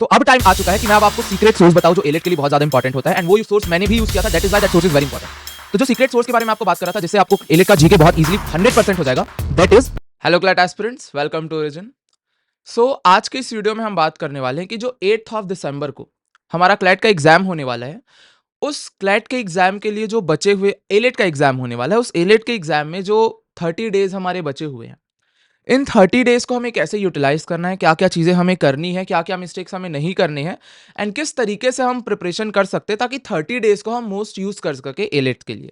तो अब टाइम आ चुका है कि मैं अब आपको सीक्रेट सोर्स बताऊं जो एलिट के लिए बहुत ज्यादा इंपॉर्टेंट होता है, एंड वो सोर्स मैंने भी यूज किया था, that is why that source is very important. तो जो सीक्रेट सोर्स के बारे में आपको बात कर रहा था जिससे आपको एलिट का जीके बहुत इजीली 100% हो जाएगा, that is hello CLAT aspirants, welcome to Origin. So आज के इस वीडियो में हम बात करने वाले हैं कि जो 8th ऑफ दिसंबर को हमारा क्लैट का एग्जाम होने वाला है, उस क्लैट के एग्जाम के लिए जो बचे हुए एलिट का एग्जाम होने वाला है, उस एलिट के एग्जाम में जो 30 डेज हमारे बचे हुए हैं, इन 30 डेज को हमें कैसे यूटिलाइज करना है, क्या क्या चीजें हमें करनी है, क्या क्या मिस्टेक्स हमें नहीं करनी है, एंड किस तरीके से हम प्रिपरेशन कर सकते हैं ताकि 30 डेज को हम मोस्ट यूज कर सके एलिट के लिए।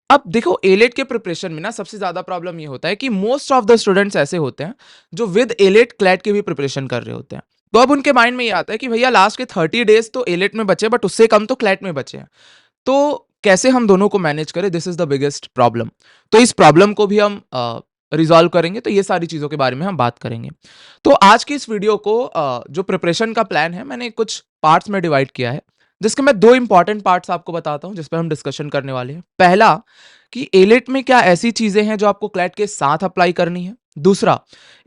अब देखो, एलिट के प्रिपरेशन में ना सबसे ज्यादा प्रॉब्लम ये होता है कि मोस्ट ऑफ द स्टूडेंट्स ऐसे होते हैं जो विद एलिट क्लैट की भी प्रिपरेशन कर रहे होते हैं। तो अब उनके माइंड में ये आता है कि भैया लास्ट के 30 डेज तो एलिट में बचे, बट उससे कम तो क्लैट में बचे हैं, तो कैसे हम दोनों को मैनेज करें, this is the biggest problem. तो इस प्रॉब्लम को भी हम रिजॉल्व करेंगे, तो ये सारी चीजों के बारे में हम बात करेंगे। तो आज की इस वीडियो को जो प्रिपरेशन का प्लान है, मैंने कुछ पार्ट्स में डिवाइड किया है, जिसके मैं दो इंपॉर्टेंट पार्ट्स आपको बताता हूं जिस पर हम डिस्कशन करने वाले हैं। पहला, कि एलिट में क्या ऐसी चीजें हैं जो आपको क्लैट के साथ अप्लाई करनी है। दूसरा,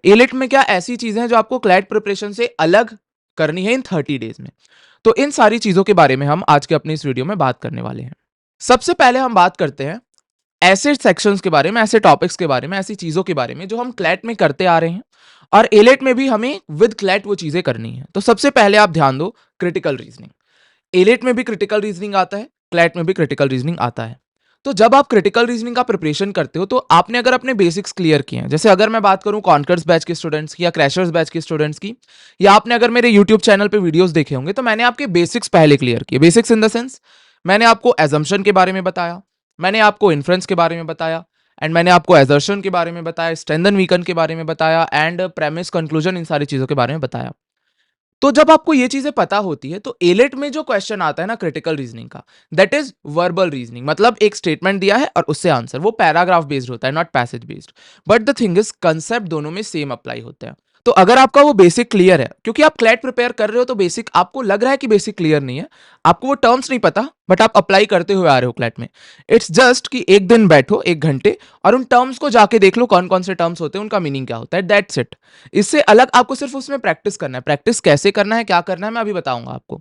एलिट में क्या ऐसी चीजें हैं जो आपको क्लैट प्रिपरेशन से अलग करनी है इन 30 डेज में। तो इन सारी चीजों के बारे में हम आज के अपने इस वीडियो में बात करने वाले हैं। सबसे पहले हम बात करते हैं ऐसे सेक्शंस के बारे में, ऐसे टॉपिक्स के बारे में, ऐसी चीजों के बारे में जो हम क्लैट में करते आ रहे हैं और एलेट में भी हमें विद क्लैट वो चीजें करनी है। तो सबसे पहले आप ध्यान दो, क्रिटिकल रीजनिंग। एलेट में भी क्रिटिकल रीजनिंग आता है, क्लैट में भी क्रिटिकल रीजनिंग आता है। तो जब आप क्रिटिकल रीजनिंग का प्रिपरेशन करते हो, तो आपने अगर अपने बेसिक्स क्लियर किए हैं, जैसे अगर मैं बात करूं कॉन्कर्स बैच के स्टूडेंट्स की या क्रैशर्स बैच के स्टूडेंट्स की, या आपने अगर मेरे यूट्यूब चैनल पे वीडियोस देखे होंगे, तो मैंने आपके बेसिक्स पहले क्लियर किए। बेसिक्स इन द सेंस, मैंने आपको एजम्पशन के बारे में बताया, मैंने आपको इन्फ्रेंस के बारे में बताया, एंड मैंने आपको एजर्शन के बारे में बताया, स्ट्रेंथन वीकन के बारे में बताया, एंड प्रेमिस कंक्लूजन, इन सारी चीजों के बारे में बताया। तो जब आपको ये चीजें पता होती है, तो एलिट में जो क्वेश्चन आता है ना क्रिटिकल रीजनिंग का, दैट इज वर्बल रीजनिंग। मतलब एक स्टेटमेंट दिया है और उससे आंसर, वो पैराग्राफ बेस्ड होता है, not passage based. But the thing is, concept दोनों में सेम अप्लाई होता है। तो अगर आपका वो बेसिक क्लियर है, क्योंकि आप क्लैट प्रिपेयर कर रहे हो, तो बेसिक आपको लग रहा है कि बेसिक क्लियर नहीं है, आपको वो टर्म्स नहीं पता, बट आप अप्लाई करते हुए आ रहे हो क्लैट में। इट्स जस्ट कि एक दिन बैठो 1 घंटे और उन टर्म्स को जाके देख लो, कौन कौन से टर्म्स होते हैं, उनका मीनिंग क्या होता है, दैट्स इट। इससे अलग आपको सिर्फ उसमें प्रैक्टिस करना है। प्रैक्टिस कैसे करना है, क्या करना है, मैं अभी बताऊंगा आपको।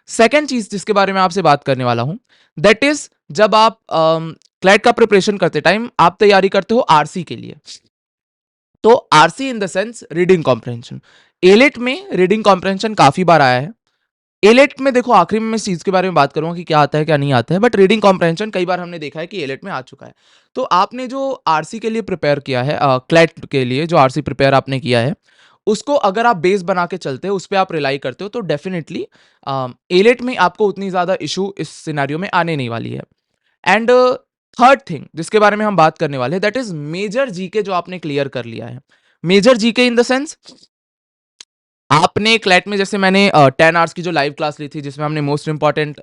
सेकेंड चीज जिसके बारे में आपसे बात करने वाला हूं, दैट इज जब आप क्लैट का प्रिपरेशन करते टाइम आप तैयारी करते हो आरसी के लिए। तो RC in the sense reading comprehension. Elite में रीडिंग कॉम्प्रहेंशन काफी बार आया है। एलिट में देखो, आखिरी में मैं इस चीज के बारे में बात करूंगा कि क्या आता है क्या नहीं आता है, बट रीडिंग कॉम्प्रहेंशन कई बार हमने देखा है कि एलिट में आ चुका है। तो आपने जो आरसी के लिए प्रिपेयर किया है, क्लैट के लिए जो आरसी प्रिपेयर आपने किया है, उसको अगर आप बेस बना के चलते हो, उस पर आप रिलाई करते हो, तो डेफिनेटली एलिट में आपको उतनी ज्यादा इशू इस सिनेरियो में आने नहीं वाली है। एंड थर्ड थिंग जिसके बारे में हम बात करने वाले हैं, दैट इज मेजर जीके जो आपने क्लियर कर लिया है। Major GK in the sense, आपने क्लैट में, जैसे मैंने 10 आवर्स की जो लाइव क्लास ली थी जिसमें हमने मोस्ट इंपॉर्टेंट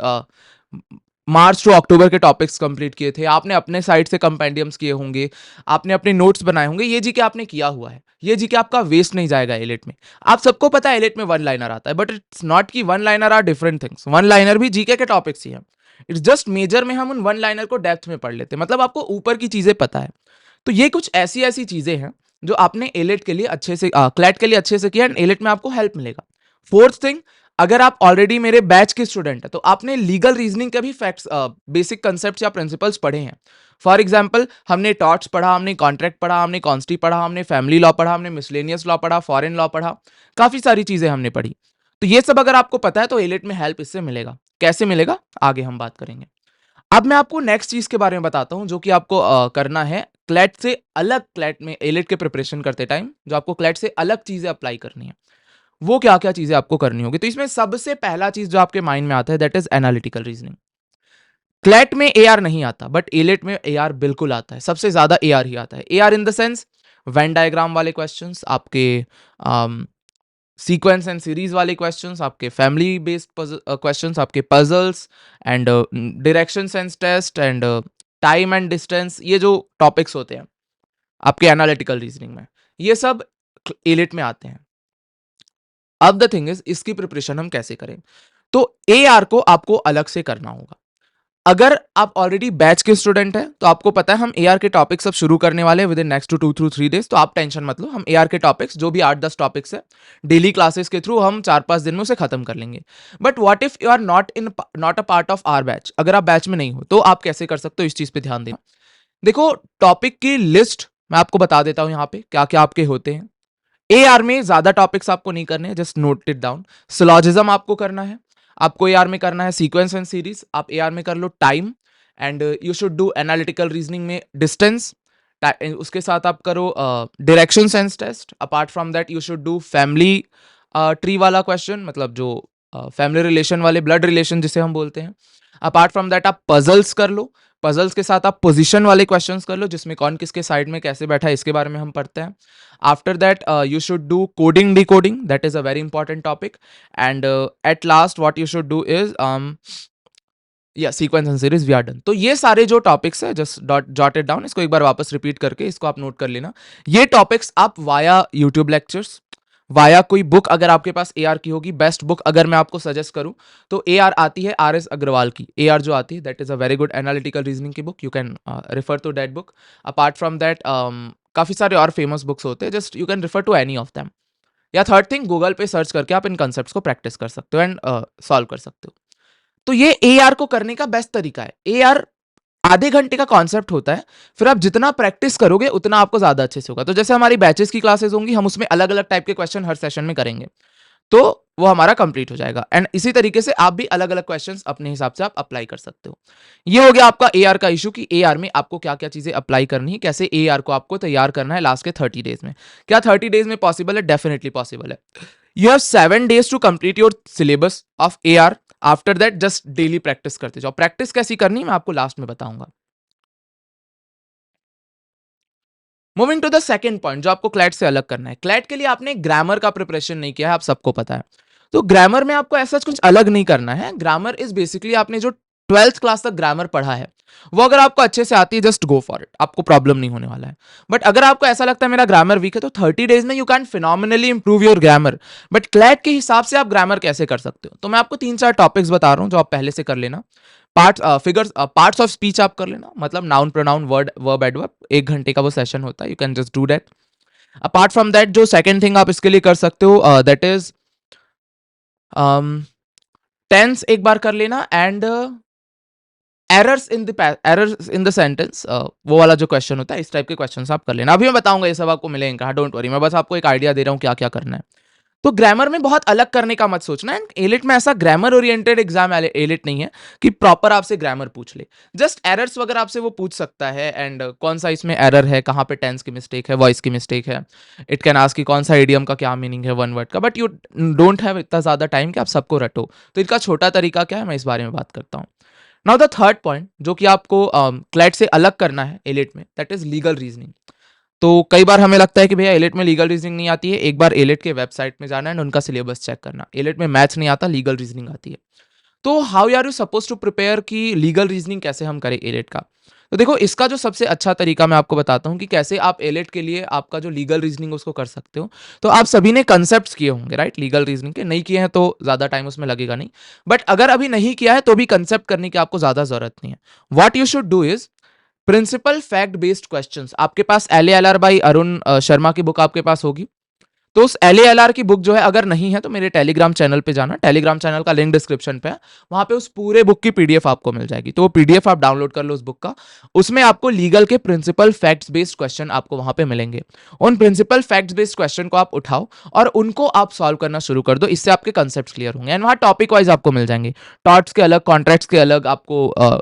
मार्च टू अक्टूबर के टॉपिक्स कंप्लीट किए थे, आपने अपने साइड से कंपेंडियम्स किए होंगे, आपने अपने नोट्स बनाए होंगे, ये जीके आपने किया हुआ है। ये जीके आपका वेस्ट नहीं जाएगा एलिट में। आप सबको पता है एलिट में वन लाइनर आता है, बट इट्स नॉट कि one liner are different things. One liner भी जीके के टॉपिक्स ही हैं। इट्स जस्ट मेजर में हम उन वन लाइनर को डेप्थ में पढ़ लेते हैं, मतलब आपको ऊपर की चीजें पता है। तो ये कुछ ऐसी ऐसी चीजें हैं जो आपने एलिट के लिए अच्छे से, क्लैट के लिए अच्छे से किया, एंड एलिट में आपको हेल्प मिलेगा। फोर्थ थिंग, अगर आप ऑलरेडी मेरे बैच के स्टूडेंट हैं, तो आपने लीगल रीजनिंग के भी फैक्ट्स, बेसिक कंसेप्ट या प्रिंसिपल्स पढ़े हैं। फॉर एग्जाम्पल, हमने टॉर्ट्स पढ़ा, हमने कॉन्ट्रैक्ट पढ़ा, हमने कॉन्स्टी पढ़ा, हमने फैमिली लॉ पढ़ा, हमने मिसलेनियस लॉ पढ़ा, फॉरेन लॉ पढ़ा, काफी सारी चीजें हमने पढ़ी। तो ये सब अगर आपको पता है, तो एलिट में हेल्प इससे मिलेगा। कैसे मिलेगा, आगे हम बात करेंगे। अब मैं आपको नेक्स्ट चीज के बारे में बताता हूं जो कि आपको करना है क्लैट से अलग। क्लैट में एलिट के प्रिपरेशन करते टाइम जो आपको क्लैट से अलग चीजें अप्लाई करनी है, वो क्या क्या चीजें आपको करनी होगी। तो इसमें सबसे पहला चीज जो आपके माइंड में आता है, that is analytical reasoning. CLAT में एआर नहीं आता, बट एलिट में एआर बिल्कुल आता है। सबसे ज्यादा एआर ही आता है। AR in the sense, Venn diagram वाले क्वेश्चंस, आपके सीक्वेंस एंड सीरीज वाले क्वेश्चंस, आपके फैमिली बेस्ड क्वेश्चंस, आपके puzzles and direction sense test and time and distance, ये जो टॉपिक्स होते हैं आपके एनालिटिकल रीजनिंग में, ये सब एलिट में आते हैं। अब द थिंग इज, इसकी प्रिपरेशन हम कैसे करें। तो एआर को आपको अलग से करना होगा। अगर आप ऑलरेडी बैच के स्टूडेंट हैं तो आपको पता है हम एआर के टॉपिक्स अब शुरू करने वाले हैं with in next 2 to 3 days, तो आप टेंशन मत लो, हम एआर के टॉपिक्स जो भी 8-10 टॉपिक्स है डेली क्लासेस के थ्रू हम 4-5 दिन में उसे खत्म कर लेंगे। But what if you are not a part of our batch, अगर आप बैच में नहीं हो तो आप कैसे कर सकते हो, इस चीज पे ध्यान देना। देखो, टॉपिक की लिस्ट मैं आपको बता देता हूं यहाँ पे क्या क्या आपके होते हैं। एआर में ज्यादा टॉपिक्स आपको नहीं करने हैं, just note it down. Syllogism आपको करना है, आपको एआर में करना है सीक्वेंस एंड सीरीज, आप एआर में कर लो time, and you should do analytical reasoning में डिस्टेंस, उसके साथ आप करो direction sense test. Apart from that you should do family tree वाला क्वेश्चन, मतलब जो फैमिली रिलेशन वाले, ब्लड रिलेशन जिसे हम बोलते हैं। अपार्ट फ्रॉम दैट आप पजल्स कर लो, पजल्स के साथ आप पोजीशन वाले क्वेश्चंस कर लो जिसमें कौन किसके साइड में कैसे बैठा है इसके बारे में हम पढ़ते हैं। After that you should do coding decoding, that is a very important topic. And at last what you should do is या sequence and series we are done. तो ये सारे जो टॉपिक्स है जस्ट जॉट इट डाउन, इसको एक बार वापस repeat करके इसको आप नोट कर लेना। ये टॉपिक्स आप वाया यूट्यूब लेक्चर्स, वाया कोई बुक अगर आपके पास एआर की होगी, बेस्ट बुक अगर मैं आपको सजेस्ट करूं तो एआर आती है आर.एस. अग्रवाल की। एआर जो आती है that is a very good analytical reasoning की book, you can refer to that book. Apart from that काफी सारे और फेमस बुक्स होते हैं, just you can refer to any of them. या थर्ड थिंग, गूगल पे सर्च करके आप इन कंसेप्ट्स को प्रैक्टिस कर सकते हो एंड सॉल्व कर सकते हो। तो ये एआर को करने का बेस्ट तरीका है। एआर आधे घंटे का कॉन्सेप्ट होता है, फिर आप जितना प्रैक्टिस करोगे उतना आपको ज्यादा अच्छे से होगा। तो जैसे हमारी बैचेस की क्लासेस होंगी, हम उसमें अलग अलग टाइप के क्वेश्चन हर सेशन में करेंगे, तो वो हमारा कंप्लीट हो जाएगा। एंड इसी तरीके से आप भी अलग अलग क्वेश्चंस अपने हिसाब से आप अप्लाई कर सकते हो। ये हो गया आपका एआर का इशू कि एआर में आपको क्या क्या चीजें अप्लाई करनी है, कैसे एआर को आपको तैयार करना है लास्ट के 30 डेज में। क्या 30 डेज में पॉसिबल है? डेफिनेटली पॉसिबल है। You have 7 days to complete your syllabus of AR. After that just daily practice करते जाओ। प्रैक्टिस कैसी करनी है मैं आपको लास्ट में बताऊंगा। Moving to the second point जो आपको क्लैट से अलग करना है। क्लैट के लिए आपने ग्रामर का प्रिपरेशन नहीं किया है, आप सबको पता है। तो ग्रामर में आपको ऐसा कुछ अलग नहीं करना है। ग्रामर इज बेसिकली आपने जो 12th क्लास तक ग्रामर पढ़ा है वो अगर आपको अच्छे से आती है, जस्ट गो फॉर इट, आपको प्रॉब्लम नहीं होने वाला है। बट अगर आपको ऐसा लगता है मेरा ग्रामर वीक है, तो 30 डेज में you can phenomenally improve your grammar. But CLAT के हिसाब से आप ग्रामर कैसे कर सकते हो, तो मैं आपको 3-4 टॉपिक्स बता रहा हूं जो आप पहले से कर लेना। फिगर्स, पार्ट्स ऑफ स्पीच आप कर लेना, मतलब noun pronoun word verb adverb, 1 घंटे का वो सेशन होता है, you can just do that. Apart from that जो सेकंड थिंग आप इसके लिए कर सकते हो दैट इज टेंस एक बार कर लेना, and errors in the sentence, वो वाला जो क्वेश्चन होता है, इस टाइप के क्वेश्चंस आप कर लेना। अभी मैं बताऊंगा ये सब आपको मिलेंगे कहाँ, डोंट वरी, मैं बस आपको एक आइडिया दे रहा हूँ क्या क्या करना है। तो ग्रामर में बहुत अलग करने का मत सोचना। एंड एलिट में ऐसा ग्रामर ओरिएंटेड एग्जाम एलिट नहीं है कि प्रॉपर आपसे ग्रामर पूछ ले। जस्ट एरर्स वगैरह आपसे वो पूछ सकता है, एंड कौन सा इसमें एरर है, कहाँ पे टेंस की मिस्टेक है, वॉइस की मिस्टेक है। इट कैन आस्क कि कौन सा इडियम का क्या मीनिंग है वन वर्ड का। बट यू डोंट हैव इतना ज्यादा टाइम कि आप सबको रटो, तो इनका छोटा तरीका क्या है मैं इस बारे में बात करता हूँ। नाउ द थर्ड पॉइंट जो कि आपको क्लैट से अलग करना है एलिट में, दैट इज लीगल रीजनिंग। तो कई बार हमें लगता है कि भैया एलिट में लीगल रीजनिंग नहीं आती है। एक बार एलिट के वेबसाइट में जाना है, उनका सिलेबस चेक करना। एलिट में मैथ्स नहीं आता, लीगल रीजनिंग आती है। तो how are you suppose to prepare कि लीगल रीजनिंग कैसे हम करें एलिट का। तो देखो, इसका जो सबसे अच्छा तरीका मैं आपको बताता हूँ कि कैसे आप एलिट के लिए आपका जो लीगल रीजनिंग उसको कर सकते हो। तो आप सभी ने कंसेप्ट्स किए होंगे राइट, लीगल रीजनिंग के। नहीं किए हैं तो ज्यादा टाइम उसमें लगेगा नहीं, बट अगर अभी नहीं किया है तो भी कंसेप्ट करने की आपको ज्यादा जरूरत नहीं है। What you should do is principle fact based questions. आपके पास LALR बाई अरुण शर्मा की बुक आपके पास होगी। तो उस LALR की बुक जो है अगर नहीं है तो मेरे टेलीग्राम चैनल पे जाना, टेलीग्राम चैनल का लिंक डिस्क्रिप्शन पे है, वहां पे उस पूरे बुक की PDF आपको मिल जाएगी। तो वो PDF आप डाउनलोड कर लो उस बुक का। उसमें आपको लीगल के प्रिंसिपल फैक्ट्स बेस्ड क्वेश्चन आपको वहां पे मिलेंगे। उन प्रिंसिपल फैक्ट्स बेस्ड क्वेश्चन को आप उठाओ और उनको आप सॉल्व करना शुरू कर दो। इससे आपके कंसेप्ट क्लियर होंगे। एंड वहां टॉपिक वाइज आपको मिल जाएंगे, टॉट्स के अलग, कॉन्ट्रैक्ट्स के अलग, आपको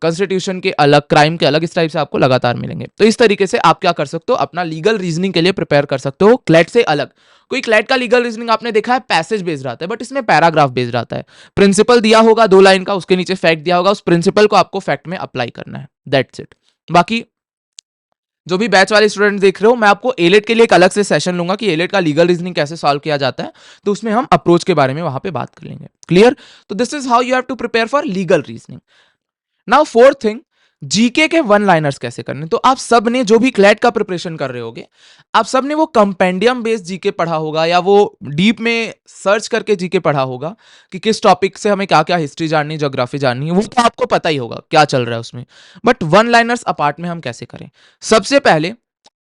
कॉन्स्टिट्यूशन के अलग, क्राइम के अलग, इस टाइप से आपको लगातार मिलेंगे। तो इस तरीके से आप क्या कर सकते हो, अपना लीगल रीजनिंग के लिए प्रिपेयर कर सकते हो क्लैट से अलग। कोई क्लैट का लीगल रीजनिंग आपने देखा है पैसेज बेस्ड रहता है, बट इसमें पैराग्राफ बेस्ड रहता है। प्रिंसिपल दिया होगा 2 लाइन का, उसके नीचे फैक्ट दिया होगा, उस प्रिंसिपल को आपको फैक्ट में अप्लाई करना है, दैट्स इट। बाकी जो भी बैच वाले स्टूडेंट देख रहे हो, मैं आपको एलिट के लिए एक अलग से सेशन लूंगा कि एलिट का लीगल रीजनिंग कैसे सॉल्व किया जाता है, तो उसमें हम अप्रोच के बारे में वहां पे बात कर लेंगे। क्लियर? तो this is how you have to prepare for legal reasoning. Now fourth thing, GK के वन लाइनर्स कैसे करने। तो आप सब ने जो भी क्लैट का प्रिपरेशन कर रहे होगे, आप सब ने वो कंपेंडियम बेस्ड जीके पढ़ा होगा या वो डीप में सर्च करके जीके पढ़ा होगा कि किस टॉपिक से हमें क्या क्या हिस्ट्री जाननी है, ज्योग्राफी जाननी है, वो तो आपको पता ही होगा क्या चल रहा है उसमें। बट वन लाइनर्स अपार्ट में हम कैसे करें। सबसे पहले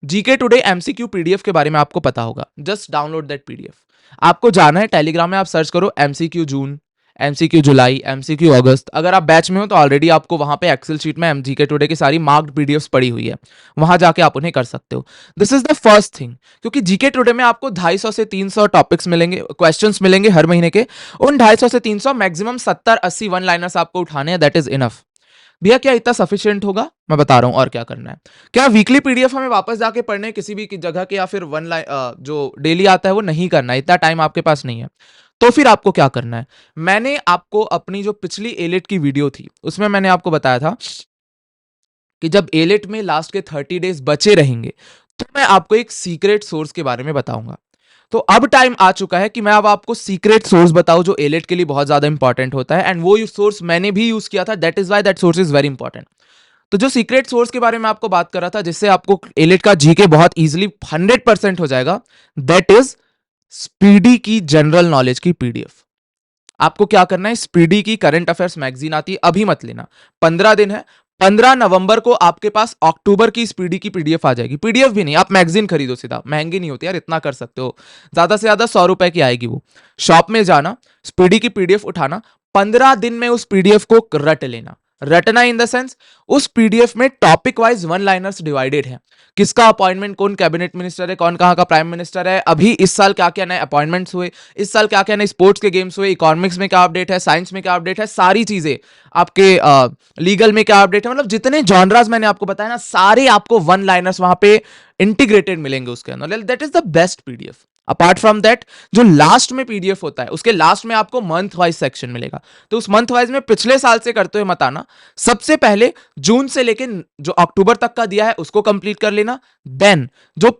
जीके टुडे एमसीक्यू पीडीएफ के बारे में आपको पता होगा। Just download that PDF. आपको जाना है टेलीग्राम में, आप सर्च करो एमसीक्यू जून, एमसीक्यू जुलाई, एमसीक्यू अगस्त। अगर आप बैच में हो तो ऑलरेडी आपको वहां पे एक्सेल शीट में जीके टुडे की सारी मार्क्ड पीडीएफ्स पड़ी हुई है, वहां जाके आप उन्हें कर सकते हो। This is the first thing, क्योंकि जीके टुडे में आपको 250 से 300 टॉपिक्स मिलेंगे, क्वेश्चंस मिलेंगे हर महीने के। उन 250 से 300 मैक्सिमम 70-80 वन लाइनर्स आपको उठाने हैं, दैट इज इनफ। भैया क्या इतना सफिशिएंट होगा? मैं बता रहा हूं और क्या करना है। क्या वीकली पीडीएफ हमें वापस जाके पढ़ने किसी भी जगह के, या फिर वन लाइन जो डेली आता है वो नहीं करना है, इतना टाइम आपके पास नहीं है। तो फिर आपको क्या करना है। मैंने आपको अपनी जो पिछली एलिट की वीडियो थी उसमें मैंने आपको बताया था कि जब एलिट में लास्ट के 30 डेज बचे रहेंगे तो मैं आपको एक सीक्रेट सोर्स के बारे में बताऊंगा। तो अब टाइम आ चुका है कि मैं अब आपको सीक्रेट सोर्स बताऊं जो एलिट के लिए बहुत ज्यादा इंपॉर्टेंट होता है, एंड वो सोर्स मैंने भी यूज किया था, that is why that source is very important. तो जो सीक्रेट सोर्स के बारे में आपको बात कर रहा था जिससे आपको एलिट का जीके बहुत इजीली 100% हो जाएगा, दैट इज स्पीडी की जनरल नॉलेज की पीडीएफ। आपको क्या करना है, स्पीडी की करंट अफेयर्स मैगजीन आती है, अभी मत लेना, 15 दिन है। 15 नवंबर को आपके पास अक्टूबर की स्पीडी की पीडीएफ आ जाएगी। पीडीएफ भी नहीं, आप मैगजीन खरीदो सीधा, महंगी नहीं होती यार, इतना कर सकते हो, ज्यादा से ज्यादा 100 रुपए की आएगी वो। शॉप में जाना, स्पीडी की पीडीएफ उठाना, 15 दिन में उस पीडीएफ को रट लेना। रटना इन द सेंस, उस पीडीएफ में topic wise one liners divided है। किसका अपॉइंटमेंट, कौन कैबिनेट मिनिस्टर है, कौन कहां का प्राइम मिनिस्टर है, अभी इस साल क्या क्या नए अपॉइंटमेंट्स हुए, इस साल क्या क्या नए स्पोर्ट्स के गेम्स हुए, इकोनॉमिक्स में क्या अपडेट है, साइंस में क्या अपडेट है, सारी चीजें आपके लीगल में क्या अपडेट है, मतलब जितने जॉनरास मैंने आपको बताया ना, सारे आपको वन लाइनर्स वहां पे इंटीग्रेटेड मिलेंगे उसके अंदर। That is the best PDF. Apart from that, जो लास्ट में पीडीएफ होता है उसके लास्ट में आपको मंथ वाइज सेक्शन मिलेगा। तो उस मंथ वाइज में पिछले साल से करते हुए मत आना, सबसे पहले जून से लेके जो अक्टूबर तक का दिया है उसको कंप्लीट कर लेना। देन जो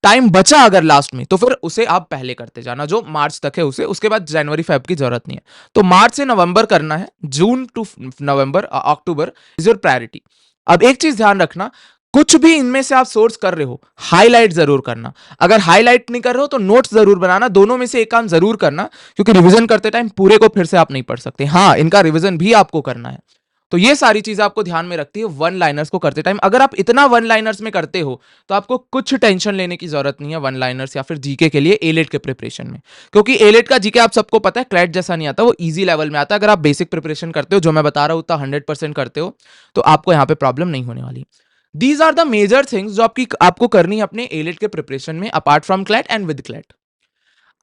टाइम बचा अगर लास्ट में, तो फिर उसे आप पहले करते जाना, जो मार्च तक है उसे, उसके बाद जनवरी फेब की जरूरत नहीं है। तो मार्च से नवंबर करना है, June to November October is your priority. अब एक चीज ध्यान रखना, कुछ भी इनमें से आप सोर्स कर रहे हो, हाईलाइट जरूर करना। अगर हाईलाइट नहीं कर रहे हो तो नोट्स जरूर बनाना, दोनों में से एक काम जरूर करना, क्योंकि रिवीजन करते टाइम पूरे को फिर से आप नहीं पढ़ सकते। हाँ, इनका रिवीजन भी आपको करना है। तो ये सारी चीजें आपको ध्यान में रखती है वन लाइनर्स को करते टाइम। अगर आप इतना वन लाइनर्स में करते हो तो आपको कुछ टेंशन लेने की जरूरत नहीं है वन लाइनर्स या फिर जीके के लिए एलिट के प्रिपरेशन में, क्योंकि एलिट का जीके आप सबको पता है क्लैट जैसा नहीं आता, वो इजी लेवल में आता है। अगर आप बेसिक प्रिपरेशन करते हो, जो मैं बता रहा हूं, उतना 100% करते हो, तो आपको यहाँ पे प्रॉब्लम नहीं होने वाली। These are the major things जो आपको करनी है अपने एलिट के प्रिपरेशन में, apart from CLAT and with CLAT.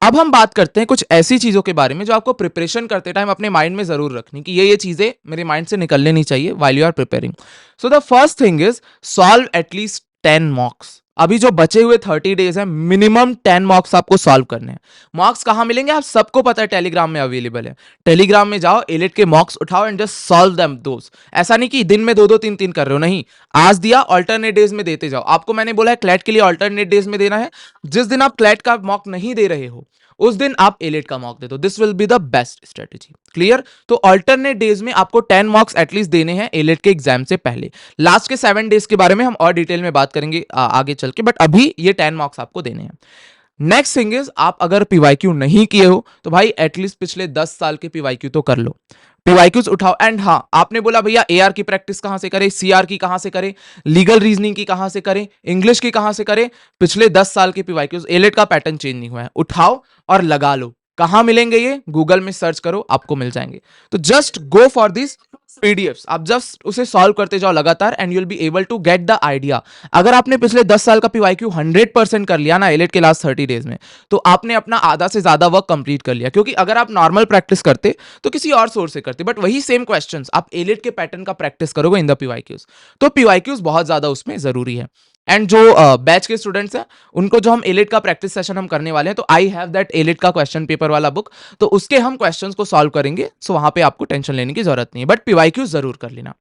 अब हम बात करते हैं कुछ ऐसी चीजों के बारे में जो आपको प्रिपरेशन करते टाइम अपने माइंड में जरूर रखनी कि ये चीजें मेरे माइंड से निकलने नहीं चाहिए while you are preparing. So the first thing is solve at least 10 mocks. अभी जो बचे हुए 30 डेज है, मिनिमम 10 मॉक्स आपको सॉल्व करने हैं। मॉक्स कहां मिलेंगे आप सबको पता है, टेलीग्राम में अवेलेबल है। टेलीग्राम में जाओ, एलिट के मॉक्स उठाओ एंड जस्ट सॉल्व देम दोस। ऐसा नहीं कि दिन में 2-2 3-3 कर रहे हो, नहीं, आज दिया अल्टरनेट डेज में देते जाओ। आपको मैंने बोला है क्लैट के लिए अल्टरनेट डेज में देना है। जिस दिन आप क्लैट का मॉक नहीं दे रहे हो उस दिन आप एलिट का मॉक दे दो, this will be the best strategy. Clear? तो अल्टरनेट डेज में आपको 10 मॉक्स एटलीस्ट देने हैं एलिट के एग्जाम से पहले। लास्ट के 7 डेज के बारे में हम और डिटेल में बात करेंगे आगे चल के, बट अभी ये 10 मॉक्स आपको देने हैं। नेक्स्ट थिंग इज, आप अगर पीवाईक्यू नहीं किए हो तो भाई एटलीस्ट पिछले 10 साल के पीवाईक्यू तो कर लो, पीवाईक्यूज उठाओ। एंड हाँ, आपने बोला भैया एआर की प्रैक्टिस कहां से करें, सीआर की कहां से करें, लीगल रीजनिंग की कहां से करें, इंग्लिश की कहां से करें, पिछले 10 साल के पीवाईक्यूज, एलिट का पैटर्न चेंज नहीं हुआ है, उठाओ और लगा लो। कहां मिलेंगे ये? गूगल में सर्च करो, आपको मिल जाएंगे। तो just go for this PDFs, आप जस्ट उसे सॉल्व करते जाओ लगातार and you will be able to get the idea. अगर आपने पिछले 10 साल का पीवाईक्यू 100% कर लिया ना एलिट के लास्ट 30 डेज में, तो आपने अपना आधा से ज्यादा वर्क कंप्लीट कर लिया। क्योंकि अगर आप नॉर्मल प्रैक्टिस करते तो किसी और सोर्स से करते, बट वही सेम क्वेश्चंस आप एलिट के पैटर्न का प्रैक्टिस करोगे इन द पीवाईक्यूज, तो पीवाईक्यूज बहुत ज्यादा उसमें जरूरी है। एंड जो बैच के स्टूडेंट्स हैं उनको जो हम एलिट का प्रैक्टिस सेशन हम करने वाले हैं, तो आई हैव दैट एलिट का क्वेश्चन पेपर वाला बुक, तो उसके हम क्वेश्चंस को सॉल्व करेंगे। सो वहां पे आपको टेंशन लेने की जरूरत नहीं है, बट पीवाईक्यू जरूर कर लेना।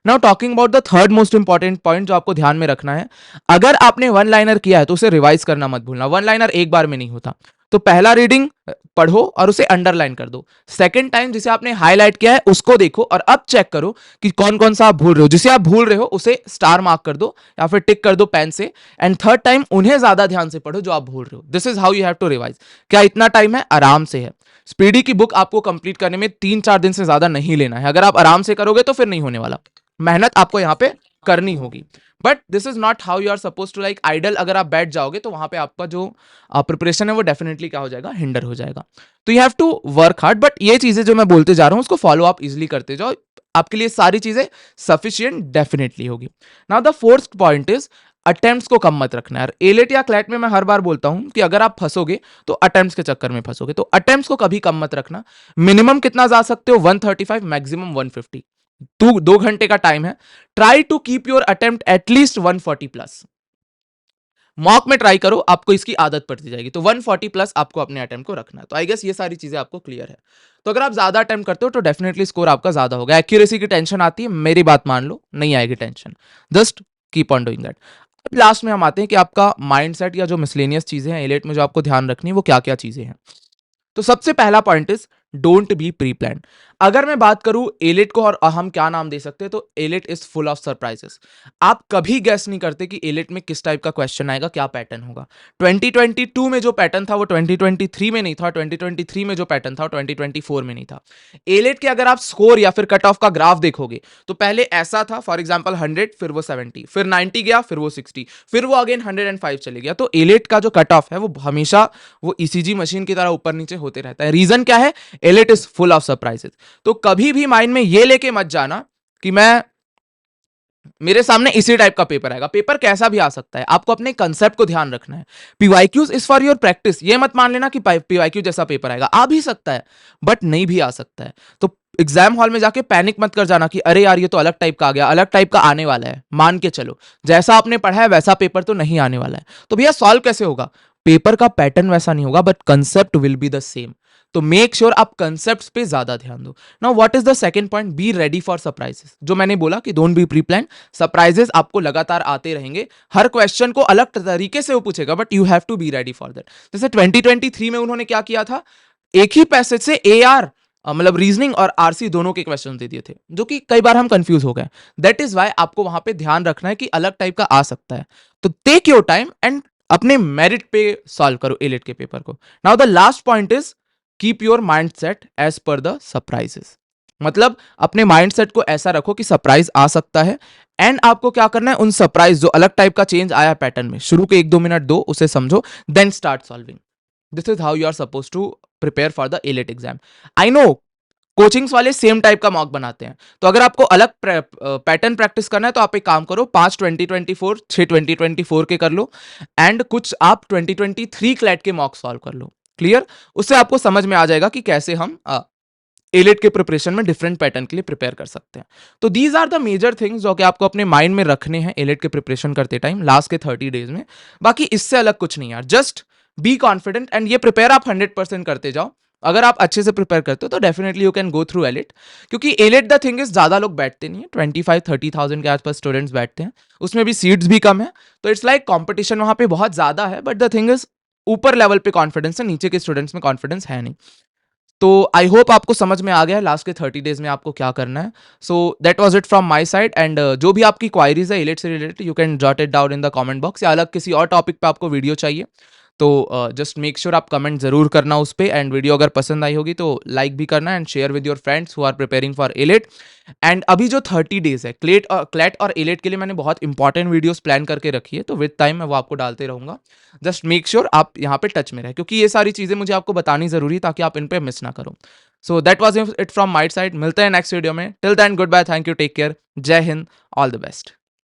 Now talking about the third most important point जो आपको ध्यान में रखना है, अगर आपने वन लाइनर किया है तो उसे रिवाइज करना मत भूलना। वन लाइनर एक बार में नहीं होता, तो पहला रीडिंग पढ़ो और उसे अंडरलाइन कर दो। सेकंड टाइम जिसे आपने हाईलाइट किया है उसको देखो और अब चेक करो कि कौन कौन सा आप भूल रहे हो। जिसे आप भूल रहे हो उसे स्टार मार्क कर दो या फिर टिक कर दो पेन से। एंड थर्ड टाइम उन्हें ज्यादा ध्यान से पढ़ो जो आप भूल रहे हो। This is how you have to revise. क्या इतना टाइम है? आराम से है। स्पीडी की बुक आपको कंप्लीट करने में 3-4 दिन से ज्यादा नहीं लेना है। अगर आप आराम से करोगे तो फिर नहीं होने वाला। मेहनत आपको यहां पे करनी होगी। But this is not how you are suppose to like idle. अगर आप बैठ जाओगे तो वहां पे आपका जो प्रिपरेशन है वो डेफिनेटली क्या हो जाएगा? हिंडर हो जाएगा। तो you have to work hard. बट ये चीजें जो मैं बोलते जा रहा हूं उसको फॉलो आप इजिली करते जाओ, आपके लिए सारी चीजें सफिशियंट डेफिनेटली होगी। Now the fourth point is attempts को कम मत रखना है। एलेट या क्लैट में मैं हर बार बोलता हूं कि अगर आप फंसोगे तो अटेम्प्ट्स के चक्कर में फंसोगे। तो अटेम्प्ट्स को कभी कम मत रखना। मिनिमम कितना जा सकते हो? 135, मैक्सिमम 150। 2 घंटे का टाइम है। Try to keep your attempt at least 140 plus. Mock में ट्राई करो, आपको इसकी आदत पड़ती जाएगी। तो 140 प्लस आपको अपने अटेम्प्ट को रखना है। तो आई गेस ये सारी चीजें आपको क्लियर है। तो अगर आप ज्यादा अटेम्प्ट करते हो तो डेफिनेटली स्कोर आपका ज्यादा होगा। एक्यूरेसी की टेंशन आती है, मेरी बात मान लो, नहीं आएगी tension. Just keep on doing that. अब लास्ट में हम आते हैं कि आपका माइंडसेट या जो मिसलेनियस चीजें हैं एलेट में जो आपको ध्यान रखनी है वो क्या क्या चीजें हैं। तो सबसे पहला point is don't be pre plan. अगर मैं बात करूं एलिट को और हम क्या नाम दे सकते हैं, तो elite is full of surprises. आप कभी गेस नहीं करते कि एलिट में किस टाइप का क्वेश्चन आएगा, क्या पैटर्न होगा। 2022 में जो पैटर्न था वो 2023 में नहीं था, 2023 में जो पैटर्न था वो 2024 में नहीं था। एलिट के अगर आप स्कोर या फिर कट ऑफ का ग्राफ देखोगे तो पहले ऐसा था, फॉर एग्जाम्पल 100, फिर वो 70, फिर 90 गया, फिर वो 60, फिर वो अगेन 105 चले गया। तो एलिट का जो कट ऑफ है वो हमेशा वो ईसीजी मशीन की तरह ऊपर नीचे होते रहता है। रीजन क्या है? Elite is full of surprises. तो कभी भी माइंड में ये लेके मत जाना कि मेरे सामने इसी टाइप का पेपर आएगा। पेपर कैसा भी आ सकता है, आपको अपने कंसेप्ट को ध्यान रखना है। PYQs is for your practice. ये मत मान लेना कि पीवाईक्यू जैसा पेपर आएगा। आ भी सकता है बट नहीं भी आ सकता है। तो एग्जाम हॉल में जाके पैनिक मत कर जाना कि अरे यार ये तो अलग टाइप का आ गया। अलग टाइप का आने वाला है, मान के चलो। जैसा आपने पढ़ा है वैसा पेपर तो नहीं आने वाला है। तो भैया सॉल्व कैसे होगा? पेपर का पैटर्न वैसा नहीं होगा but concept will be the same. तो मेक श्योर आप कंसेप्ट्स पे ज्यादा ध्यान दो। Now what is the second point? B ready for surprises. जो मैंने बोला कि don't be pre plan. Surprises आपको लगातार आते रहेंगे। हर क्वेश्चन को अलग तरीके से वो पूछेगा but you have to be ready for that. जैसे 2023 में उन्होंने क्या किया था, एक ही पैसेज से एआर मतलब रीजनिंग और आरसी दोनों के क्वेश्चन दे दिए थे, जो कि कई बार हम कंफ्यूज हो गए। दैट इज वाई आपको वहां पे ध्यान रखना है कि अलग टाइप का आ सकता है। तो टेक योर टाइम एंड अपने मेरिट पे सॉल्व करो एलिट के पेपर को। Now the last point is keep your mind set as per the surprises. मतलब अपने माइंडसेट को ऐसा रखो कि सरप्राइज आ सकता है। एंड आपको क्या करना है, उन सरप्राइज जो अलग टाइप का चेंज आया पैटर्न में, शुरू के 1-2 मिनट दो, उसे समझो, then start solving. This is how you are suppose to prepare for the AILET exam. I know coachings वाले सेम टाइप का मॉक बनाते हैं। तो अगर आपको अलग पैटर्न प्रैक्टिस करना है तो आप एक काम करो, 5 2024, 6 2024 के कर लो एंड कुछ आप 2023 क्लैट के मॉक सॉल्व कर लो। क्लियर? उससे आपको समझ में आ जाएगा कि कैसे हम एलिट के प्रिपरेशन में डिफरेंट पैटर्न के लिए प्रिपेयर कर सकते हैं। तो these are the major things जो कि आपको अपने माइंड में रखने हैं एलिट के प्रिपरेशन करते टाइम लास्ट के 30 डेज में। बाकी इससे अलग कुछ नहीं यार, जस्ट बी कॉन्फिडेंट एंड ये प्रिपेयर आप 100% करते जाओ। अगर आप अच्छे से प्रिपेयर करते हो तो definitely you can go through elite. क्योंकि एलिट द थिंग इज ज्यादा लोग बैठते नहीं है, 25-30,000 के आसपास स्टूडेंट्स बैठते हैं, उसमें भी सीट्स भी कम है। तो इट्स लाइक कॉम्पिटिशन वहां पे बहुत ज्यादा है। बट द थिंग इज ऊपर लेवल पे कॉन्फिडेंस है, नीचे के स्टूडेंट्स में कॉन्फिडेंस है नहीं। तो आई होप आपको समझ में आ गया है लास्ट के 30 डेज में आपको क्या करना है। सो that was it from my side. And जो भी आपकी क्वायरीज है एलिट से related, you can jot it down in the comment box, या अलग किसी और टॉपिक पे आपको वीडियो चाहिए तो जस्ट मेक श्योर आप कमेंट जरूर करना उस पर। एंड वीडियो अगर पसंद आई होगी तो लाइक भी करना and share with your friends who are preparing for AILET. And अभी जो 30 डेज है क्लैट और एलिट के लिए मैंने बहुत इंपॉर्टेंट वीडियोस प्लान करके रखी है, तो विद टाइम मैं वो आपको डालते रहूंगा। जस्ट मेक श्योर आप यहाँ पे टच में रहे, क्योंकि ये सारी चीजें मुझे आपको बतानी जरूरी है ताकि आप इन पे मिस ना करो। So that was it from my side. मिलते हैं नेक्स्ट वीडियो में। Till then good bye, thank you, take care, जय हिंद, ऑल द बेस्ट।